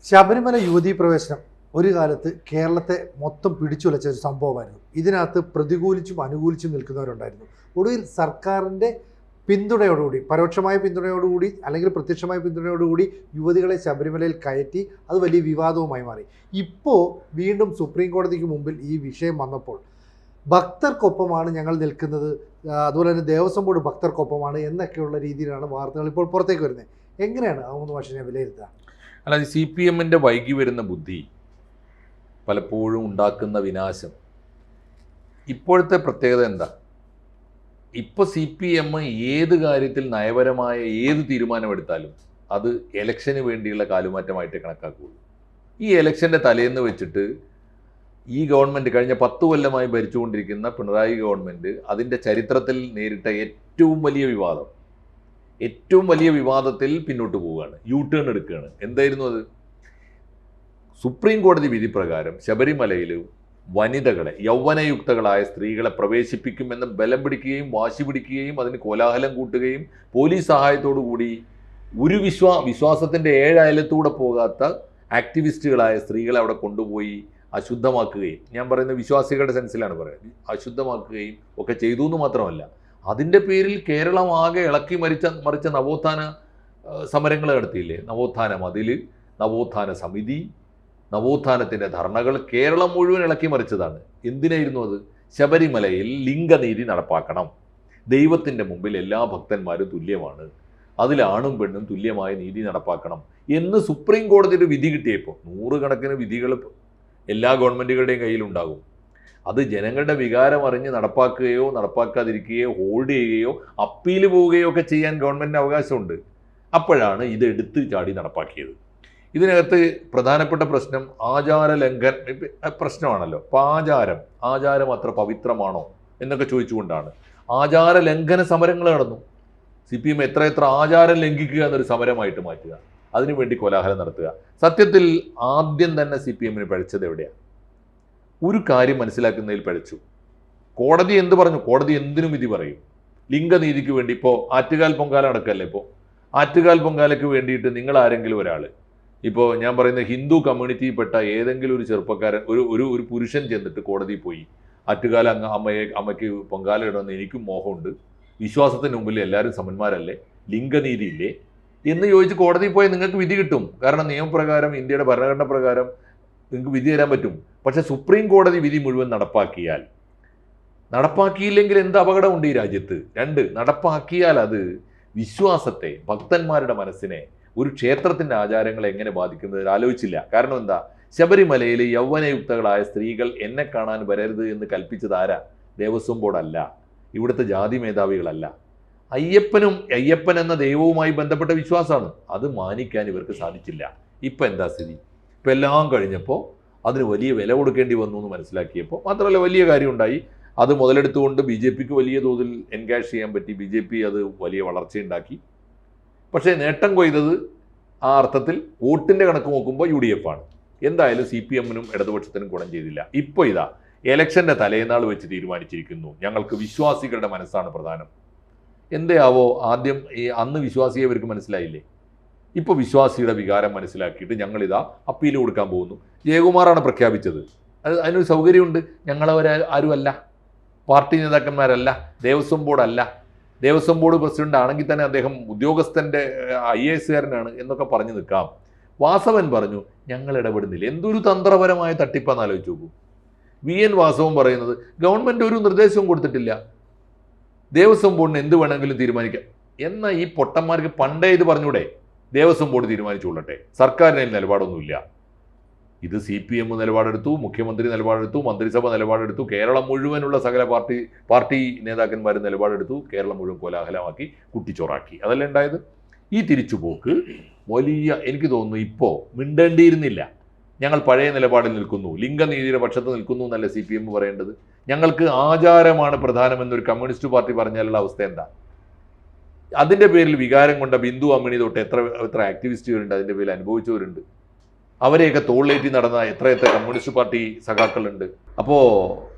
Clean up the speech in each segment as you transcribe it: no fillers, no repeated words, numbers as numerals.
ശബരിമല യുവതീ പ്രവേശനം ഒരു കാലത്ത് കേരളത്തെ മൊത്തം പിടിച്ചുലച്ച ഒരു സംഭവമായിരുന്നു. ഇതിനകത്ത് പ്രതികൂലിച്ചും അനുകൂലിച്ചും നിൽക്കുന്നവരുണ്ടായിരുന്നു. ഒടുവിൽ സർക്കാരിൻ്റെ പിന്തുണയോടുകൂടി, പരോക്ഷമായ പിന്തുണയോടുകൂടി അല്ലെങ്കിൽ പ്രത്യക്ഷമായ പിന്തുണയോടുകൂടി യുവതികളെ ശബരിമലയിൽ കയറ്റി അത് വലിയ വിവാദവുമായി മാറി. ഇപ്പോൾ വീണ്ടും സുപ്രീം കോടതിക്ക് മുമ്പിൽ ഈ വിഷയം വന്നപ്പോൾ ഭക്തർക്കൊപ്പമാണ് ഞങ്ങൾ നിൽക്കുന്നത്, അതുപോലെ തന്നെ ദേവസ്വം ബോർഡ് ഭക്തർക്കൊപ്പമാണ് എന്നൊക്കെയുള്ള രീതിയിലാണ് വാർത്തകൾ ഇപ്പോൾ പുറത്തേക്ക് വരുന്നത്. എങ്ങനെയാണ് അഹമ്മദ് മാഷിനെ വിലയിരുത്തുക? അല്ലാതെ CPM വൈകി വരുന്ന ബുദ്ധി പലപ്പോഴും ഉണ്ടാക്കുന്ന വിനാശം. ഇപ്പോഴത്തെ പ്രത്യേകത എന്താ? ഇപ്പോൾ CPM ഏത് കാര്യത്തിൽ നയപരമായ ഏത് തീരുമാനമെടുത്താലും അത് ഇലക്ഷന് വേണ്ടിയുള്ള കാലുമാറ്റമായിട്ട് കണക്കാക്കുകയുള്ളൂ. ഈ ഇലക്ഷൻ്റെ തലേന്ന് വെച്ചിട്ട് ഈ ഗവൺമെൻറ് കഴിഞ്ഞ 10 കൊല്ലമായി ഭരിച്ചുകൊണ്ടിരിക്കുന്ന പിണറായി ഗവൺമെൻറ് അതിൻ്റെ ചരിത്രത്തിൽ നേരിട്ട ഏറ്റവും വലിയ വിവാദത്തിൽ പിന്നോട്ട് പോവുകയാണ്, U-ടേൺ എടുക്കുകയാണ്. എന്തായിരുന്നു അത്? സുപ്രീം കോടതി വിധി പ്രകാരം ശബരിമലയിൽ വനിതകളെ, യൗവനയുക്തകളായ സ്ത്രീകളെ പ്രവേശിപ്പിക്കുമെന്ന് ബലം പിടിക്കുകയും വാശി പിടിക്കുകയും അതിന് കോലാഹലം കൂട്ടുകയും പോലീസ് സഹായത്തോടു കൂടി ഒരു വിശ്വാസത്തിൻ്റെ 7 അയലത്തൂടെ പോകാത്ത ആക്ടിവിസ്റ്റുകളായ സ്ത്രീകളെ അവിടെ കൊണ്ടുപോയി അശുദ്ധമാക്കുകയും, ഞാൻ പറയുന്ന വിശ്വാസികളുടെ സെൻസിലാണ് പറയുന്നത്, അശുദ്ധമാക്കുകയും ഒക്കെ ചെയ്തു എന്ന് മാത്രമല്ല, അതിൻ്റെ പേരിൽ കേരളം ആകെ ഇളക്കി മറിച്ച നവോത്ഥാന സമരങ്ങൾ നടത്തിയില്ലേ? നവോത്ഥാന മതിൽ, നവോത്ഥാന സമിതി, നവോത്ഥാനത്തിൻ്റെ ധർണകൾ കേരളം മുഴുവൻ ഇളക്കി മറിച്ചതാണ്. എന്തിനായിരുന്നു അത്? ശബരിമലയിൽ ലിംഗനീതി നടപ്പാക്കണം, ദൈവത്തിൻ്റെ മുമ്പിൽ എല്ലാ ഭക്തന്മാരും തുല്യമാണ്, അതിൽ ആണും പെണ്ണും തുല്യമായ നീതി നടപ്പാക്കണം എന്ന് സുപ്രീം കോടതിയുടെ വിധി കിട്ടിയപ്പോൾ 100 കണക്കിന് വിധികൾ എല്ലാ ഗവൺമെൻറ്റുകളുടെയും കയ്യിലുണ്ടാകും. അത് ജനങ്ങളുടെ വികാരം അറിഞ്ഞ് നടപ്പാക്കുകയോ നടപ്പാക്കാതിരിക്കുകയോ ഹോൾഡ് ചെയ്യുകയോ അപ്പീൽ പോവുകയോ ഒക്കെ ചെയ്യാൻ ഗവൺമെൻറ്റിന് അവകാശമുണ്ട്. അപ്പോഴാണ് ഇത് എടുത്ത് ചാടി നടപ്പാക്കിയത്. ഇതിനകത്ത് പ്രധാനപ്പെട്ട പ്രശ്നം ആചാര ലംഘന പ്രശ്നമാണല്ലോ. അപ്പോൾ ആചാരം അത്ര പവിത്രമാണോ എന്നൊക്കെ ചോദിച്ചുകൊണ്ടാണ് ആചാര ലംഘന സമരങ്ങൾ നടന്നു. CPM എത്ര ആചാരം ലംഘിക്കുക എന്നൊരു സമരമായിട്ട് മാറ്റുക, അതിനുവേണ്ടി കോലാഹലം നടത്തുക. സത്യത്തിൽ ആദ്യം തന്നെ CPM പഴിച്ചത് എവിടെയാണ്? ഒരു കാര്യം മനസ്സിലാക്കുന്നതിൽ പഴിച്ചു. കോടതി എന്ത് പറഞ്ഞു? കോടതി എന്തിനും വിധി പറയും. ലിംഗനീതിക്ക് വേണ്ടി ഇപ്പോൾ ആറ്റുകാൽ പൊങ്കാല നടക്കല്ലേ? ഇപ്പോൾ ആറ്റുകാൽ പൊങ്കാലയ്ക്ക് വേണ്ടിയിട്ട് നിങ്ങൾ ആരെങ്കിലും ഒരാൾ, ഇപ്പോൾ ഞാൻ പറയുന്ന ഹിന്ദു കമ്മ്യൂണിറ്റിയിൽപ്പെട്ട ഏതെങ്കിലും ഒരു ചെറുപ്പക്കാരൻ, ഒരു പുരുഷൻ ചെന്നിട്ട് കോടതിയിൽ പോയി ആറ്റുകാല അമ്മയ്ക്ക് പൊങ്കാല ഇടണമെന്ന് എനിക്കും മോഹമുണ്ട്, വിശ്വാസത്തിന് മുമ്പിൽ എല്ലാവരും സമന്മാരല്ലേ, ലിംഗനീതിയില്ലേ എന്ന് ചോദിച്ച് കോടതിയിൽ പോയി നിങ്ങൾക്ക് വിധി കിട്ടും. കാരണം നിയമപ്രകാരം, ഇന്ത്യയുടെ ഭരണഘടന പ്രകാരം നിങ്ങൾക്ക് വിധി തരാൻ പറ്റും. പക്ഷെ സുപ്രീം കോടതി വിധി മുഴുവൻ നടപ്പാക്കിയില്ലെങ്കിൽ എന്ത് അപകടമുണ്ട് ഈ രാജ്യത്ത്? 2, നടപ്പാക്കിയാൽ അത് വിശ്വാസത്തെ, ഭക്തന്മാരുടെ മനസ്സിനെ, ഒരു ക്ഷേത്രത്തിൻ്റെ ആചാരങ്ങളെ എങ്ങനെ ബാധിക്കുന്നത് ആലോചിച്ചില്ല. കാരണം എന്താ? ശബരിമലയിൽ യൗവനയുക്തകളായ സ്ത്രീകൾ എന്നെ കാണാൻ വരരുത് എന്ന് കൽപ്പിച്ചത് ആരാ? ദേവസ്വം ബോർഡല്ല, ഇവിടുത്തെ ജാതി മേധാവികളല്ല. അയ്യപ്പൻ എന്ന ദൈവവുമായി ബന്ധപ്പെട്ട വിശ്വാസമാണ്. അത് മാനിക്കാൻ ഇവർക്ക് സാധിച്ചില്ല. ഇപ്പം എന്താ സ്ഥിതി? ഇപ്പം എല്ലാം കഴിഞ്ഞപ്പോൾ അതിന് വലിയ വില കൊടുക്കേണ്ടി വന്നു എന്ന് മനസ്സിലാക്കിയപ്പോൾ, മാത്രമല്ല വലിയ കാര്യമുണ്ടായി, അത് മുതലെടുത്തുകൊണ്ട് BJPക്ക് വലിയ തോതിൽ എൻഗേജ് ചെയ്യാൻ പറ്റി. BJP അത് വലിയ വളർച്ചയുണ്ടാക്കി. പക്ഷേ നേട്ടം കൊയ്തത് ആ അർത്ഥത്തിൽ വോട്ടിൻ്റെ കണക്ക് നോക്കുമ്പോൾ UDF ആണ്. എന്തായാലും CPM ഇടതുപക്ഷത്തിനും ഗുണം ചെയ്തില്ല. ഇപ്പോൾ ഇതാ ഇലക്ഷൻ്റെ തലേന്നാൾ വെച്ച് തീരുമാനിച്ചിരിക്കുന്നു, ഞങ്ങൾക്ക് വിശ്വാസികളുടെ മനസ്സാണ് പ്രധാനം. എന്തേയാവോ ആദ്യം അന്ന് വിശ്വാസിയെ ഇവർക്ക് മനസ്സിലായില്ലേ? ഇപ്പോൾ വിശ്വാസിയുടെ വികാരം മനസ്സിലാക്കിയിട്ട് ഞങ്ങളിതാ അപ്പീൽ കൊടുക്കാൻ പോകുന്നു. ജയകുമാറാണ് പ്രഖ്യാപിച്ചത്. അതിനൊരു സൗകര്യമുണ്ട്. ആരുമല്ല, പാർട്ടി നേതാക്കന്മാരല്ല, ദേവസ്വം ബോർഡല്ല, ദേവസ്വം ബോർഡ് പ്രസിഡന്റ് ആണെങ്കിൽ തന്നെ അദ്ദേഹം ഉദ്യോഗസ്ഥൻ്റെ IAS എന്നൊക്കെ പറഞ്ഞു നിൽക്കാം. വാസവൻ പറഞ്ഞു ഞങ്ങൾ ഇടപെടുന്നില്ല. എന്തൊരു തന്ത്രപരമായ തട്ടിപ്പാന്ന് ആലോചിച്ച് നോക്കൂ. VN വാസവൻ പറയുന്നത് ഗവൺമെൻറ് ഒരു നിർദ്ദേശവും കൊടുത്തിട്ടില്ല, ദേവസ്വം ബോർഡിന് എന്ത് വേണമെങ്കിലും തീരുമാനിക്കാം. എന്നാൽ ഈ പൊട്ടന്മാർക്ക് പണ്ടേ ഇത് പറഞ്ഞൂടെ? ദേവസ്വം ബോർഡ് തീരുമാനിച്ചുകൊള്ളട്ടെ, സർക്കാരിന് നിലപാടൊന്നുമില്ല. ഇത് CPM നിലപാടെടുത്തു, മുഖ്യമന്ത്രി നിലപാടെടുത്തു, മന്ത്രിസഭ നിലപാടെടുത്തു, കേരളം മുഴുവനുള്ള സകല പാർട്ടി നേതാക്കന്മാർ നിലപാടെടുത്തു, കേരളം മുഴുവൻ കോലാഹലമാക്കി, കുട്ടിച്ചോറാക്കി. അതല്ല ഉണ്ടായത്. ഈ തിരിച്ചുപോക്ക് വലിയ, എനിക്ക് തോന്നുന്നു ഇപ്പോൾ മിണ്ടേണ്ടിയിരുന്നില്ല. ഞങ്ങൾ പഴയ നിലപാടിൽ നിൽക്കുന്നു, ലിംഗനീതിയുടെ പക്ഷത്ത് നിൽക്കുന്നു എന്നല്ല CPM പറയേണ്ടത്. ഞങ്ങൾക്ക് ആചാരമാണ് പ്രധാനമെന്നൊരു കമ്മ്യൂണിസ്റ്റ് പാർട്ടി പറഞ്ഞാലുള്ള അവസ്ഥ എന്താ? അതിൻ്റെ പേരിൽ വികാരം കൊണ്ട ബിന്ദു അമ്മിണി തൊട്ട് എത്ര ആക്ടിവിസ്റ്റുകളുണ്ട്, അതിൻ്റെ പേരിൽ അനുഭവിച്ചവരുണ്ട്. അവരെയൊക്കെ തോളിലേറ്റി നടന്ന എത്ര കമ്മ്യൂണിസ്റ്റ് പാർട്ടി സഖാക്കളുണ്ട്. അപ്പോൾ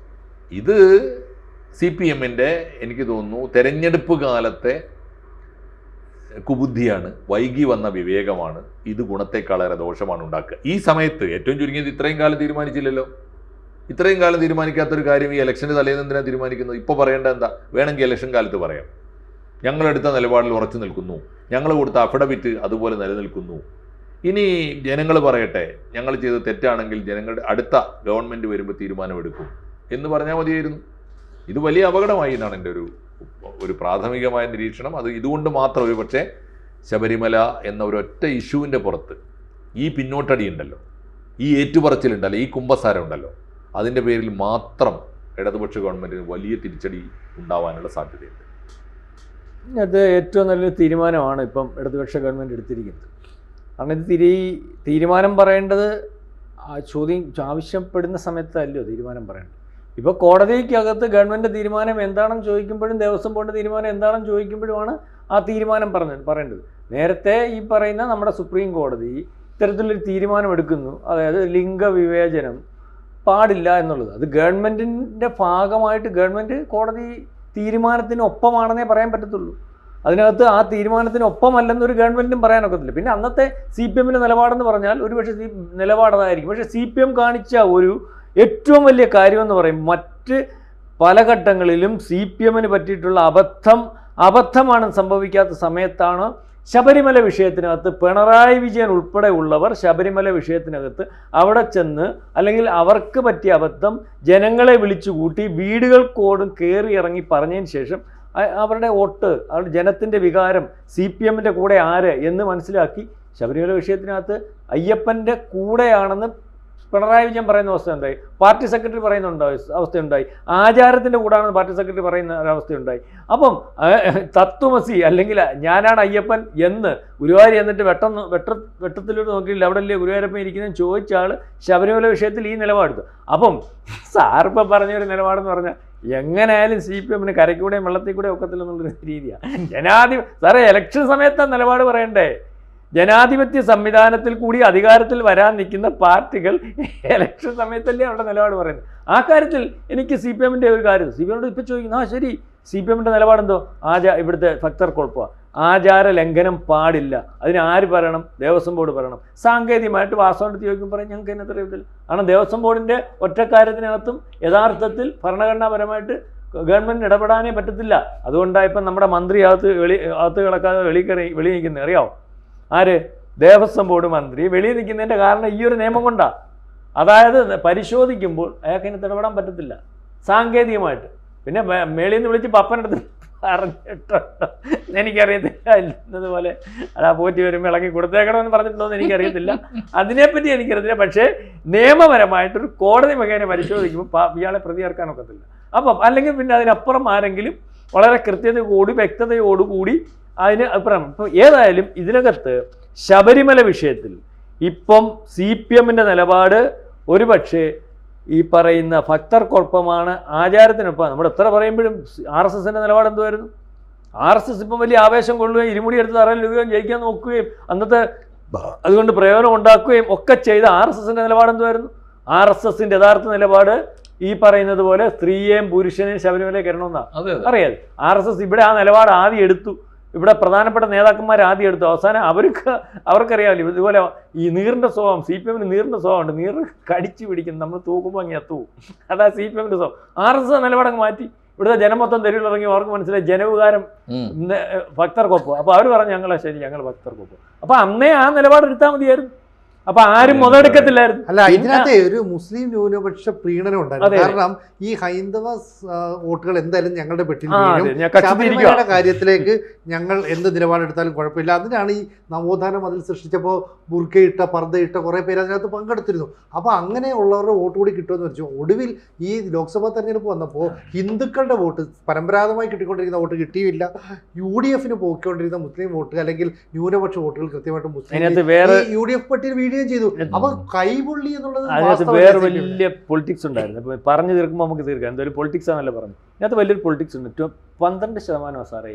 ഇത് CPM എനിക്ക് തോന്നുന്നു തെരഞ്ഞെടുപ്പ് കാലത്തെ കുബുദ്ധിയാണ്, വൈകി വന്ന വിവേകമാണ്, ഇത് ഗുണത്തെക്കാളേറെ ദോഷമാണ് ഉണ്ടാക്കുക. ഈ സമയത്ത് ഏറ്റവും ചുരുങ്ങിയത് ഇത്രയും കാലം തീരുമാനിച്ചില്ലല്ലോ. ഇത്രയും കാലം തീരുമാനിക്കാത്തൊരു കാര്യം ഈ ഇലക്ഷൻ്റെ തലേന്ന് എന്തിനാണ് തീരുമാനിക്കുന്നത്? ഇപ്പോൾ പറയേണ്ട എന്താ? വേണമെങ്കിൽ ഇലക്ഷൻ കാലത്ത് പറയാം, ഞങ്ങളെടുത്ത നിലപാടിൽ ഉറച്ചു നിൽക്കുന്നു, ഞങ്ങൾ കൊടുത്ത അഫിഡവിറ്റ് അതുപോലെ നിലനിൽക്കുന്നു. ഇനി ജനങ്ങൾ പറയട്ടെ, ഞങ്ങൾ ചെയ്ത് തെറ്റാണെങ്കിൽ ജനങ്ങളുടെ അടുത്ത ഗവൺമെൻറ് വരുമ്പോൾ തീരുമാനമെടുക്കും എന്ന് പറഞ്ഞാൽ മതിയായിരുന്നു. ഇത് വലിയ അപകടമായി എന്നാണ് എൻ്റെ ഒരു പ്രാഥമികമായ നിരീക്ഷണം. അത് ഇതുകൊണ്ട് മാത്രം ഒരു പക്ഷേ ശബരിമല എന്ന ഒരൊറ്റ ഇഷ്യൂവിൻ്റെ പുറത്ത് ഈ പിന്നോട്ടടി ഉണ്ടല്ലോ, ഈ ഏറ്റുപറച്ചിലുണ്ടല്ലോ, ഈ കുമ്പസാരം ഉണ്ടല്ലോ, അതിൻ്റെ പേരിൽ മാത്രം ഇടതുപക്ഷ ഗവൺമെൻറ്റിന് വലിയ തിരിച്ചടി ഉണ്ടാവാനുള്ള സാധ്യതയുണ്ട്. അത് ഏറ്റവും നല്ലൊരു തീരുമാനമാണ് ഇപ്പം ഇടതുപക്ഷ ഗവൺമെൻറ് എടുത്തിരിക്കുന്നത്. കാരണം ഇത് തീരുമാനം പറയേണ്ടത് ചോദ്യം ആവശ്യപ്പെടുന്ന സമയത്തല്ലോ തീരുമാനം പറയേണ്ടത്. ഇപ്പോൾ കോടതിക്കകത്ത് ഗവൺമെൻറ് തീരുമാനം എന്താണെന്ന് ചോദിക്കുമ്പോഴും ദേവസ്വം ബോർഡിൻ്റെ തീരുമാനം എന്താണെന്ന് ചോദിക്കുമ്പോഴുമാണ് ആ തീരുമാനം പറയേണ്ടത്. നേരത്തെ ഈ പറയുന്ന നമ്മുടെ സുപ്രീം കോടതി ഇത്തരത്തിലൊരു തീരുമാനം എടുക്കുന്നു, അതായത് ലിംഗവിവേചനം പാടില്ല എന്നുള്ളത്. അത് ഗവൺമെൻറ്റിൻ്റെ ഭാഗമായിട്ട് ഗവൺമെൻറ് കോടതി തീരുമാനത്തിന് ഒപ്പമാണെന്നേ പറയാൻ പറ്റത്തുള്ളൂ. അതിനകത്ത് ആ തീരുമാനത്തിനൊപ്പമല്ലെന്നൊരു ഗവൺമെൻറ്റും പറയാനൊക്കത്തില്ല. പിന്നെ അന്നത്തെ CPM നിലപാടെന്ന് പറഞ്ഞാൽ ഒരുപക്ഷെ നിലപാടതായിരിക്കും. പക്ഷേ CPM കാണിച്ച ഒരു ഏറ്റവും വലിയ കാര്യമെന്ന് പറയും, മറ്റ് പല ഘട്ടങ്ങളിലും CPM പറ്റിയിട്ടുള്ള അബദ്ധമാണ് സംഭവിക്കാത്ത സമയത്താണ് ശബരിമല വിഷയത്തിനകത്ത് പിണറായി വിജയൻ ഉൾപ്പെടെ ഉള്ളവർ ശബരിമല വിഷയത്തിനകത്ത് അവിടെ ചെന്ന്, അല്ലെങ്കിൽ അവർക്ക് പറ്റിയ അബദ്ധം ജനങ്ങളെ വിളിച്ചുകൂട്ടി വീടുകൾക്കോടും കയറി ഇറങ്ങി പറഞ്ഞതിന് ശേഷം അവരുടെ വോട്ട്, അവരുടെ ജനത്തിൻ്റെ വികാരം CPM കൂടെ ആര് എന്ന് മനസ്സിലാക്കി ശബരിമല വിഷയത്തിനകത്ത് അയ്യപ്പൻ്റെ കൂടെയാണെന്ന് പിണറായി വിജയൻ പറയുന്ന അവസ്ഥയുണ്ടായി, പാർട്ടി സെക്രട്ടറി പറയുന്ന അവസ്ഥയുണ്ടായി, ആചാരത്തിൻ്റെ കൂടാണെന്ന് പാർട്ടി സെക്രട്ടറി പറയുന്ന ഒരവസ്ഥയുണ്ടായി. അപ്പം തത്വമസി അല്ലെങ്കിൽ ഞാനാണ് അയ്യപ്പൻ എന്ന് ഗുരുവായൂർ എന്നിട്ട് വെട്ടത്തിലൂടെ നോക്കിയില്ല, അവിടെ അല്ലേ ഗുരുവായൂരപ്പൻ ഇരിക്കുന്നതെന്ന് ചോദിച്ച ആൾ ശബരിമല വിഷയത്തിൽ ഈ നിലപാടെടുത്തു. അപ്പം സാറിപ്പോൾ പറഞ്ഞൊരു നിലപാടെന്ന് പറഞ്ഞാൽ എങ്ങനെയായാലും CPM കരയ്ക്കൂടെയും വെള്ളത്തിൽ കൂടെ ഒക്കത്തില്ലെന്നുള്ളൊരു രീതിയാണ്. സാറേ ഇലക്ഷൻ സമയത്താണ് നിലപാട് പറയണ്ടേ? ജനാധിപത്യ സംവിധാനത്തിൽ കൂടി അധികാരത്തിൽ വരാൻ നിൽക്കുന്ന പാർട്ടികൾ ഇലക്ഷൻ സമയത്തല്ലേ അവിടെ നിലപാട് പറയുന്നത്. ആ കാര്യത്തിൽ എനിക്ക് CPM ഒരു കാര്യം CPM ഇപ്പോൾ ചോദിക്കുന്നു, ശരി CPM നിലപാടെന്തോ? ഇവിടുത്തെ ഭക്തർ കുഴപ്പമാണ്, ആചാര ലംഘനം പാടില്ല, അതിന് ആര് പറയണം? ദേവസ്വം ബോർഡ് പറയണം. സാങ്കേതികമായിട്ട് വാസ്തവത്തിൽ ചോദിക്കും പറയും ഞങ്ങൾക്ക് അതിനകത്ത് അറിയത്തില്ല. കാരണം ദേവസ്വം ബോർഡിൻ്റെ ഒറ്റക്കാര്യത്തിനകത്തും യഥാർത്ഥത്തിൽ ഭരണഘടനാപരമായിട്ട് ഗവൺമെൻറ്റിന് ഇടപെടാനേ പറ്റത്തില്ല. അതുകൊണ്ടാണ് ഇപ്പം നമ്മുടെ മന്ത്രി അകത്ത് കിടക്കാതെ വെളി നിൽക്കുന്നത്. അറിയാമോ ആര്? ദേവസ്വം ബോർഡ് മന്ത്രി വെളിയിൽ നിൽക്കുന്നതിൻ്റെ കാരണം ഈ ഒരു നിയമം കൊണ്ടാണ്. അതായത് പരിശോധിക്കുമ്പോൾ അയാൾക്ക് അതിന് ഇടപെടാൻ പറ്റത്തില്ല സാങ്കേതികമായിട്ട്. പിന്നെ മേളിൽ നിന്ന് വിളിച്ച് പപ്പനടുത്ത് പറഞ്ഞിട്ടുണ്ടോ എനിക്കറിയത്തില്ല. ഇന്നതുപോലെ അതാ പോറ്റി വരുമ്പോൾ ഇളക്കി കൊടുത്തേക്കണമെന്ന് പറഞ്ഞിട്ടുണ്ടോ എന്ന് എനിക്കറിയത്തില്ല, അതിനെപ്പറ്റി എനിക്കറിയത്തില്ല. പക്ഷേ നിയമപരമായിട്ടൊരു കോടതി മുഖേന പരിശോധിക്കുമ്പോൾ ഇയാളെ പ്രതി ചേർക്കാനൊക്കത്തില്ല. അപ്പം അല്ലെങ്കിൽ പിന്നെ അതിനപ്പുറം ആരെങ്കിലും വളരെ കൃത്യതയോടുകൂടി വ്യക്തതയോടുകൂടി അതിന് അഭിപ്രായം. ഇപ്പോൾ ഏതായാലും ഇതിനകത്ത് ശബരിമല വിഷയത്തിൽ ഇപ്പം CPM നിലപാട് ഒരുപക്ഷെ ഈ പറയുന്ന ഭക്തർക്കൊപ്പമാണ്, ആചാരത്തിനൊപ്പം. നമ്മൾ എത്ര പറയുമ്പോഴും RSS നിലപാട് എന്തുമായിരുന്നു? RSS ഇപ്പം വലിയ ആവേശം കൊള്ളുകയും ഇരുമുടി എടുത്ത് തറയിലിടുകയും ജയിക്കാൻ നോക്കുകയും അന്നത്തെ അതുകൊണ്ട് പ്രയോജനം ഉണ്ടാക്കുകയും ഒക്കെ ചെയ്ത RSS നിലപാട് എന്തുമായിരുന്നു? RSS യഥാർത്ഥ നിലപാട് ഈ പറയുന്നത് പോലെ സ്ത്രീയെയും പുരുഷനെയും ശബരിമലയിൽ കയറണമെന്നാണ്. അറിയാതെ RSS ഇവിടെ ആ നിലപാട് ആദ്യം എടുത്തു. ഇവിടെ പ്രധാനപ്പെട്ട നേതാക്കന്മാർ ആദ്യം എടുത്തു. അവസാനം അവർക്കറിയാമല്ലോ ഇതുപോലെ ഈ നീറിൻ്റെ സ്വഭാവം, CPM നീറിൻ്റെ സ്വഭാവമുണ്ട്, നീറ് കടിച്ചു പിടിക്കുന്നു, നമ്മൾ തൂക്കുമ്പോൾ അങ്ങ് എത്തുവും. അതാ CPM സ്വഭാവം. RSS നിലപാടങ്ങ് മാറ്റി. ഇവിടുത്തെ ജനം മൊത്തം തെരുവിലിറങ്ങി അവർക്ക് മനസ്സിലായി ജനവികാരം ഭക്തർക്കൊപ്പം. അപ്പോൾ അവർ പറഞ്ഞു ഞങ്ങൾ ഭക്തർക്കൊപ്പം. അപ്പോൾ അന്നേ ആ നിലപാടെടുത്താൽ മതിയായിരുന്നു. അപ്പൊ ആരും മുതലെടുക്കത്തില്ലായിരുന്നു. അല്ല, ഇതിനകത്ത് ഒരു മുസ്ലിം ന്യൂനപക്ഷ പ്രീണനം ഉണ്ടായിരുന്നു. കാരണം ഈ ഹൈന്ദവ വോട്ടുകൾ എന്തായാലും ഞങ്ങളുടെ പെട്ടിൽ ശബരിമലയുടെ കാര്യത്തിലേക്ക് ഞങ്ങൾ എന്ത് നിലപാടെടുത്താലും കുഴപ്പമില്ല. അതിനാണ് ഈ നവോത്ഥാന മതിൽ സൃഷ്ടിച്ചപ്പോൾ ബുർക്കയിട്ട പർദ്ദയിട്ട കുറേ പേര് അതിനകത്ത് പങ്കെടുത്തിരുന്നു. അപ്പോൾ അങ്ങനെയുള്ളവരുടെ വോട്ട് കൂടി കിട്ടുമെന്ന് വെച്ചു. ഒടുവിൽ ഈ ലോക്സഭാ തെരഞ്ഞെടുപ്പ് വന്നപ്പോൾ ഹിന്ദുക്കളുടെ വോട്ട് പരമ്പരാഗതമായി കിട്ടിക്കൊണ്ടിരിക്കുന്ന വോട്ട് കിട്ടിയില്ല. UDF പോയിക്കൊണ്ടിരുന്ന മുസ്ലിം വോട്ട് അല്ലെങ്കിൽ ന്യൂനപക്ഷ വോട്ടുകൾ കൃത്യമായിട്ട് മുസ്ലിം UDF പട്ടിയിൽ ചെയ്തു. അപ്പൊ കൈപൊള്ളി എന്നുള്ളത് വേറെ വലിയ പൊളിറ്റിക്സ് ഉണ്ടായിരുന്നു. ഇപ്പൊ പറഞ്ഞു തീർക്കുമ്പോൾ നമുക്ക് തീർക്കാം. എന്തായാലും പൊളിറ്റിക്സ് ആണല്ലോ പറഞ്ഞു. ഇതിനകത്ത് വലിയൊരു പൊളിറ്റിക്സ് ഉണ്ട്. 12% സാറേ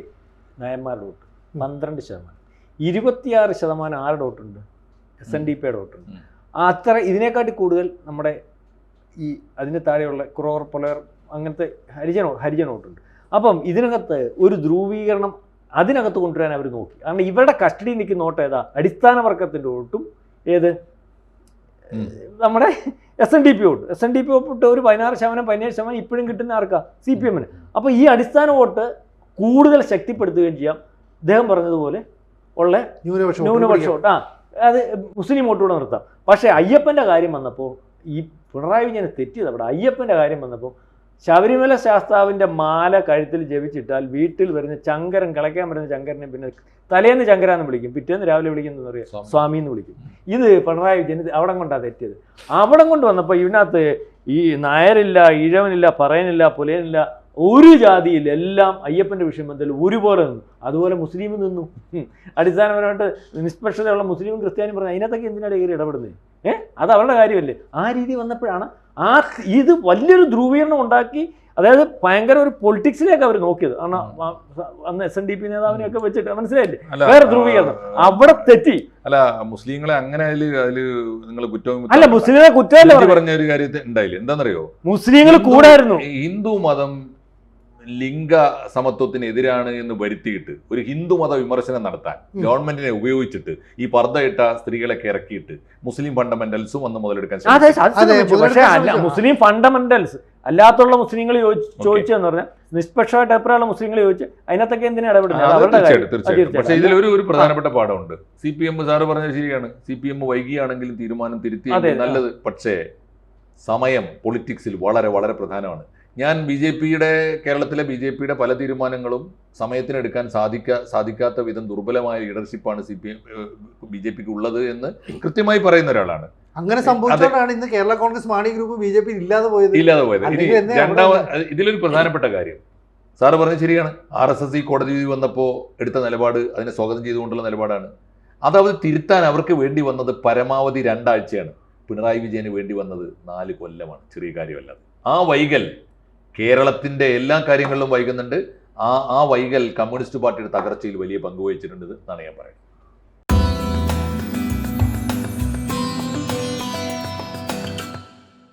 നായന്മാരുടെ വോട്ട്, 12%. 26% ആരുടെ വോട്ടുണ്ട്? SNDPയുടെ വോട്ടുണ്ട്. അത്ര ഇതിനെക്കാട്ടി കൂടുതൽ നമ്മുടെ ഈ അതിന് താഴെയുള്ള കുറോർ പൊലർ അങ്ങനത്തെ ഹരിജൻ വോട്ടുണ്ട്. അപ്പം ഇതിനകത്ത് ഒരു ധ്രുവീകരണം അതിനകത്ത് കൊണ്ടുവരാൻ അവർ നോക്കി. കാരണം ഇവരുടെ കസ്റ്റഡിയിൽ നിൽക്കുന്ന വോട്ട് ഏതാ? അടിസ്ഥാന വർഗത്തിൻ്റെ വോട്ടും ഏത് നമ്മുടെ SNDP വോട്ട്. SNDP വോട്ട് ഒരു 16% ഇപ്പോഴും കിട്ടുന്ന ആർക്കാ? CPM. അപ്പോൾ ഈ അടിസ്ഥാന വോട്ട് കൂടുതൽ ശക്തിപ്പെടുത്തുകയും ചെയ്യാം. അദ്ദേഹം പറഞ്ഞതുപോലെ ഉള്ള ന്യൂനപക്ഷ വോട്ട് അത് മുസ്ലിം വോട്ട് കൂടെ നിർത്താം. പക്ഷേ അയ്യപ്പൻ്റെ കാര്യം വന്നപ്പോൾ ഈ പിണറായി വിജയനെ തെറ്റിയത് അവിടെ. അയ്യപ്പൻ്റെ കാര്യം വന്നപ്പോൾ ശബരിമല ശാസ്താവിൻ്റെ മാല കഴുത്തിൽ ജപിച്ചിട്ടാൽ വീട്ടിൽ വരുന്ന ചങ്കരൻ, കളയ്ക്കാൻ വരുന്ന ചങ്കരനെ പിന്നെ തലേന്ന് ചങ്കരാന്ന് വിളിക്കും, പിറ്റേന്ന് രാവിലെ വിളിക്കുന്നത് അറിയാം സ്വാമി എന്ന് വിളിക്കും. ഇത് പിണറായി വിജയൻ അവിടം കൊണ്ടാണ് തെറ്റിയത്. അവിടം കൊണ്ട് വന്നപ്പോൾ ഇതിനകത്ത് ഈ നായരില്ല, ഈഴവനില്ല, പറയനില്ല, പുലയനില്ല, ഒരു ജാതിയിൽ എല്ലാം അയ്യപ്പൻ്റെ വിഷയം ബന്ധത്തിൽ ഒരുപോലെ നിന്നു. അതുപോലെ മുസ്ലിം നിന്നു. അടിസ്ഥാനപരമായിട്ട് നിഷ്പക്ഷതയുള്ള മുസ്ലിമും ക്രിസ്ത്യാനിയും പറഞ്ഞു അതിനകത്തൊക്കെ എന്തിനാണ് കയറി ഇടപെടുന്നത്? അത് അവരുടെ കാര്യമല്ലേ? ആ രീതി വന്നപ്പോഴാണ് ഇത് വലിയൊരു ധ്രുവീകരണം ഉണ്ടാക്കി. അതായത് ഭയങ്കര ഒരു പൊളിറ്റിക്സിലേക്ക് അവർ നോക്കിയത്. കാരണം അന്ന് SNDP നേതാവിനെയൊക്കെ വെച്ചിട്ട് മനസ്സിലായില്ലേ, വേറെ ധ്രുവീകരണം അവിടെ തെറ്റി. അല്ല, മുസ്ലിങ്ങളെ അങ്ങനെ അതില് നിങ്ങൾ കുറ്റം അല്ല, മുസ്ലിങ്ങളെ കുറ്റമല്ല പറഞ്ഞ ഒരു കാര്യത്തിൽ ഉണ്ടായില്ല. എന്താണെന്നറിയോ, മുസ്ലിങ്ങൾ കൂടായിരുന്നു. ഹിന്ദു മതം ലിംഗ സമത്വത്തിനെതിരാണ് എന്ന് വരുത്തിയിട്ട് ഒരു ഹിന്ദുമത വിമർശനം നടത്താൻ ഗവൺമെന്റിനെ ഉപയോഗിച്ചിട്ട് ഈ പർദ്ദയിട്ട സ്ത്രീകളൊക്കെ ഇറക്കിയിട്ട് മുസ്ലിം ഫണ്ടമെന്റൽസും വന്ന് മുതലെടുക്കാൻ പക്ഷേ അല്ല, മുസ്ലിം ഫണ്ടമെന്റൽസ് അല്ലാത്തുള്ള മുസ്ലിങ്ങൾ ചോദിച്ചെന്ന് പറഞ്ഞാൽ നിഷ്പക്ഷമായിട്ട് എപ്പോഴുള്ള മുസ്ലിങ്ങൾ ചോദിച്ച് അതിനകത്തൊക്കെ എന്തിനാ ഇടപെടുന്നത്? തീർച്ചയായിട്ടും. പക്ഷേ ഇതിലൊരു പ്രധാനപ്പെട്ട പാഠമുണ്ട്. CPM സാറ് പറഞ്ഞത് ശരിയാണ്. CPM വൈകിയാണെങ്കിലും തീരുമാനം തിരുത്തി നല്ലത്. പക്ഷേ സമയം പൊളിറ്റിക്സിൽ വളരെ വളരെ പ്രധാനമാണ്. ഞാൻ കേരളത്തിലെ ബി ജെ പിയുടെ പല തീരുമാനങ്ങളും സമയത്തിനെടുക്കാൻ സാധിക്കാത്ത വിധം ദുർബലമായ ലീഡർഷിപ്പാണ് BJP ഉള്ളത് എന്ന് കൃത്യമായി പറയുന്ന ഒരാളാണ്. അങ്ങനെ സംഭവിച്ചതുകൊണ്ടാണ് ഇന്ന് കേരള കോൺഗ്രസ് മാണി ഗ്രൂപ്പ് BJP ഇല്ലാതെ പോയത്. ഇതിലൊരു പ്രധാനപ്പെട്ട കാര്യം സാറ് പറഞ്ഞത് ശരിയാണ്. RSS ഈ കോടതി വന്നപ്പോൾ എടുത്ത നിലപാട് അതിനെ സ്വാഗതം ചെയ്തുകൊണ്ടുള്ള നിലപാടാണ്. അത് തിരുത്താൻ അവർക്ക് വേണ്ടി വന്നത് പരമാവധി 2 ആഴ്ചയാണ്. പിണറായി വിജയന് വേണ്ടി വന്നത് 4 കൊല്ലമാണ്. ചെറിയ കാര്യമല്ല. ആ വൈകൽ കേരളത്തിന്റെ എല്ലാ കാര്യങ്ങളിലും വൈകുന്നുണ്ട്. ആ വൈകൽ കമ്മ്യൂണിസ്റ്റ് പാർട്ടിയുടെ തകർച്ചയിൽ വലിയ പങ്ക് വഹിച്ചിട്ടുണ്ട് എന്നാണ് ഞാൻ പറയുന്നത്.